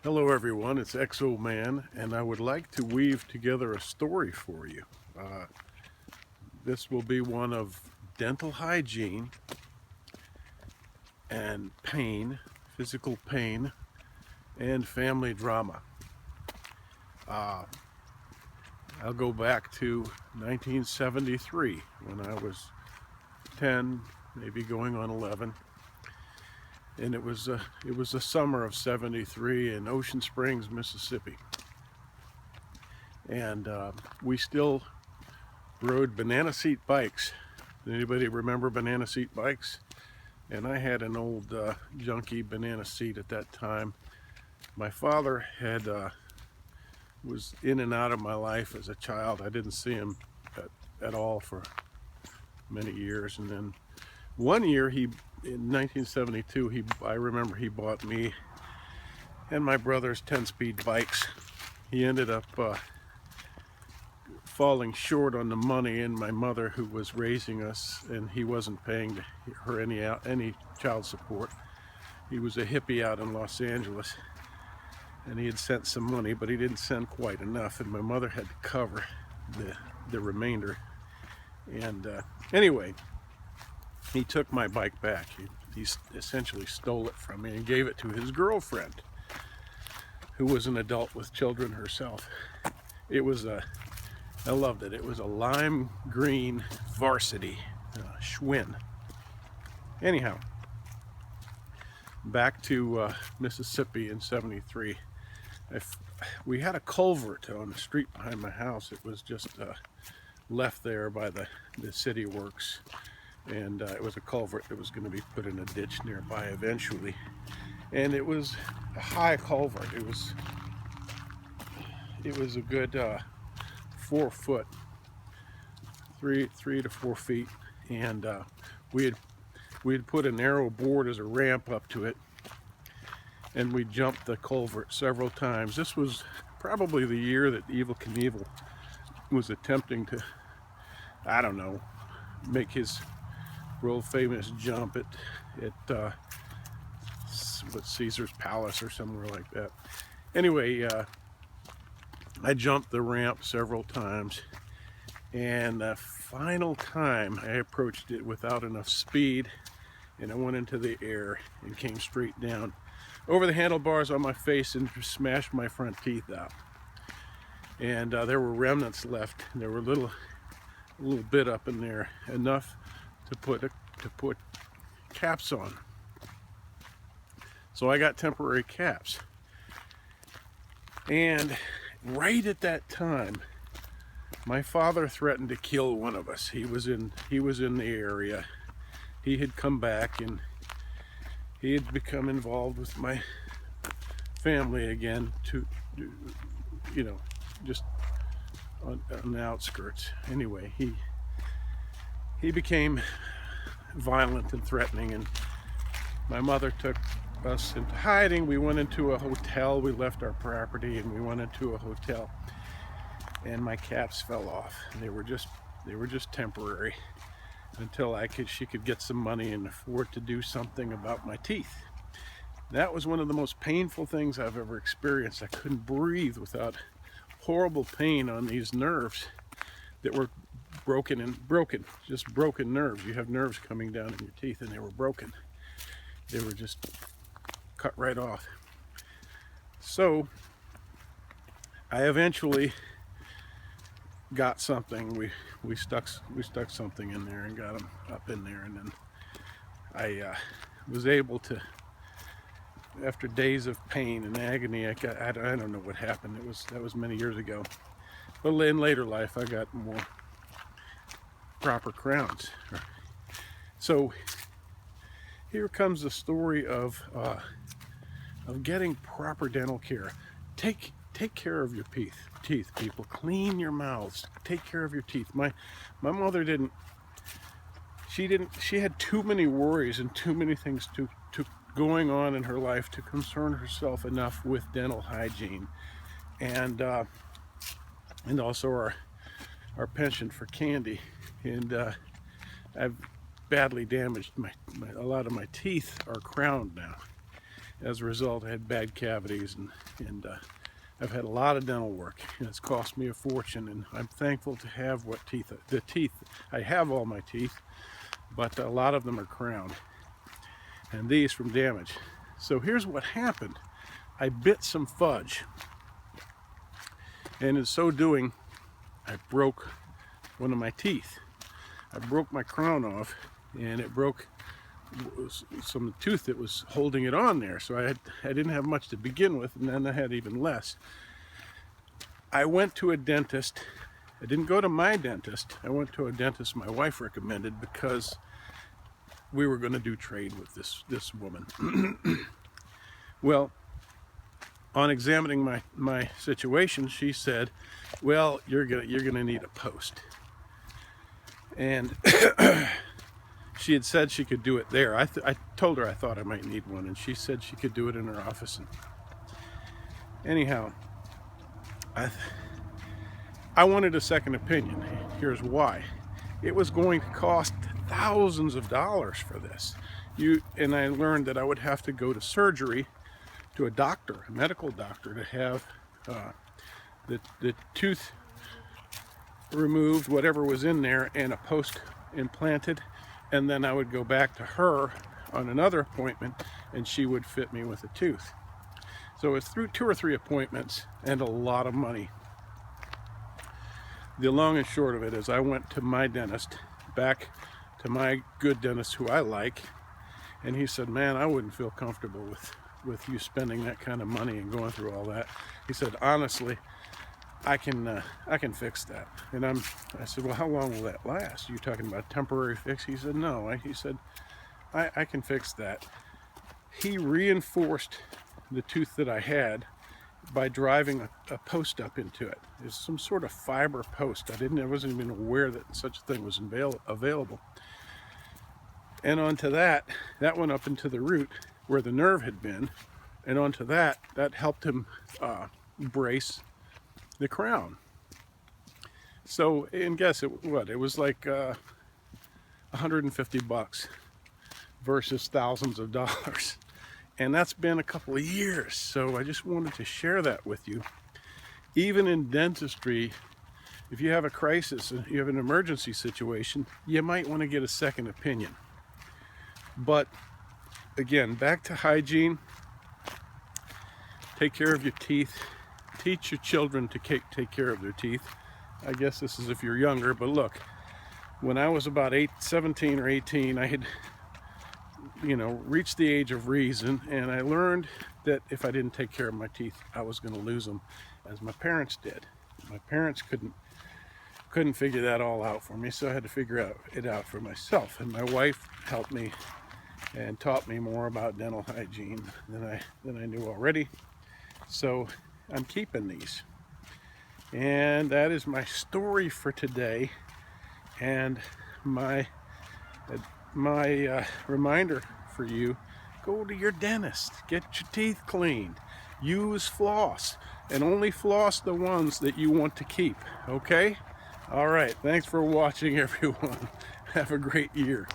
Hello everyone, it's Exoman, and I would like to weave together a story for you. Uh, this will be one of dental hygiene and pain, physical pain, and family drama. Uh, I'll go back to 1973 when I was 10, maybe going on 11, and it was the summer of '73 in Ocean Springs, Mississippi, and we still rode banana seat bikes. Anybody remember banana seat bikes? And I had an old junky banana seat at that time. My father had was in and out of my life as a child. I didn't see him at all for many years. And then one year, in 1972, I remember he bought me and my brother's 10-speed bikes. He ended up falling short on the money, and my mother, who was raising us, and he wasn't paying her any child support. He was a hippie out in Los Angeles, and he had sent some money, but he didn't send quite enough, and my mother had to cover the remainder. And anyway, he took my bike back. He essentially stole it from me and gave it to his girlfriend, who was an adult with children herself. I loved it. It was a lime green Varsity Schwinn. Anyhow, back to Mississippi in '73. We had a culvert on the street behind my house. It was just left there by the city works, and it was a culvert that was going to be put in a ditch nearby eventually. And it was a high culvert. It was a good 4 foot, 3 to 4 feet, and we had put a narrow board as a ramp up to it, and we jumped the culvert several times. This was probably the year that Evel Knievel was attempting to, I don't know, make his world famous jump at Caesar's Palace or somewhere like that. Anyway, I jumped the ramp several times, and the final time I approached it without enough speed, and I went into the air and came straight down over the handlebars on my face and smashed my front teeth out. And there were remnants left. There were a little bit up in there, enough to put caps on. So I got temporary caps. And right at that time, my father threatened to kill one of us. He was in the area. He had come back, and he had become involved with my family again, to just on the outskirts. Anyway, he became violent and threatening, and my mother took us into hiding. We went into a hotel. We left our property and we went into a hotel, and my caps fell off. They were just temporary until she could get some money and afford to do something about my teeth. That was one of the most painful things I've ever experienced. I couldn't breathe without horrible pain on these nerves that were broken, just broken nerves. You have nerves coming down in your teeth, and they were broken. They were just cut right off. So I eventually got something. We stuck something in there and got them up in there, and then I was able to, after days of pain and agony, I don't know what happened. That was many years ago. But in later life, I got more proper crowns. So here comes the story of getting proper dental care. Take care of your teeth, people. Clean your mouths. Take care of your teeth. My mother didn't. She had too many worries and too many things to going on in her life to concern herself enough with dental hygiene, and also our penchant for candy. And I've badly damaged a lot of my teeth are crowned now. as a result, I had bad cavities, and I've had a lot of dental work, and it's cost me a fortune, and I'm thankful to have the teeth. I have all my teeth, but a lot of them are crowned, and these from damage. So here's what happened. I bit some fudge, and in so doing, I broke one of my teeth. I broke my crown off, and it broke some tooth that was holding it on there. So I didn't have much to begin with, and then I had even less. I went to a dentist. I didn't go to my dentist. I went to a dentist my wife recommended because we were going to do trade with this woman. Well, on examining my situation, she said, well, you're gonna need a post. And she had said she could do it there. I told her I thought I might need one, and she said she could do it in her office. And anyhow, I wanted a second opinion. Here's why. It was going to cost thousands of dollars for this. And I learned that I would have to go to surgery, to a doctor, a medical doctor, to have the tooth removed, whatever was in there, and a post implanted, and then I would go back to her on another appointment, and she would fit me with a tooth. So it's through 2 or 3 appointments and a lot of money. The long and short of it is I went to my dentist, back to my good dentist who I like, and he said, man, I wouldn't feel comfortable with you spending that kind of money and going through all that. He said, honestly, I can fix that. And I said, well, how long will that last? Are you talking about a temporary fix? He said, no. He said, I can fix that. He reinforced the tooth that I had by driving a post up into it. It's some sort of fiber post. I wasn't even aware that such a thing was available. And onto that went up into the root where the nerve had been, and onto that helped him brace the crown. So, and guess it was like $150 versus thousands of dollars. And that's been a couple of years. So I just wanted to share that with you. Even in dentistry, if you have a crisis and you have an emergency situation, you might want to get a second opinion. But again, back to hygiene. Take care of your teeth. Teach your children to take care of their teeth. I guess this is if you're younger, but look, when I was about 17 or 18, I had, reached the age of reason, and I learned that if I didn't take care of my teeth, I was going to lose them, as my parents did. My parents couldn't figure that all out for me, so I had to figure it out for myself. And my wife helped me and taught me more about dental hygiene than I knew already. So I'm keeping these. And that is my story for today. And my reminder for you, go to your dentist, get your teeth cleaned, use floss, and only floss the ones that you want to keep, okay? All right, thanks for watching, everyone. Have a great year.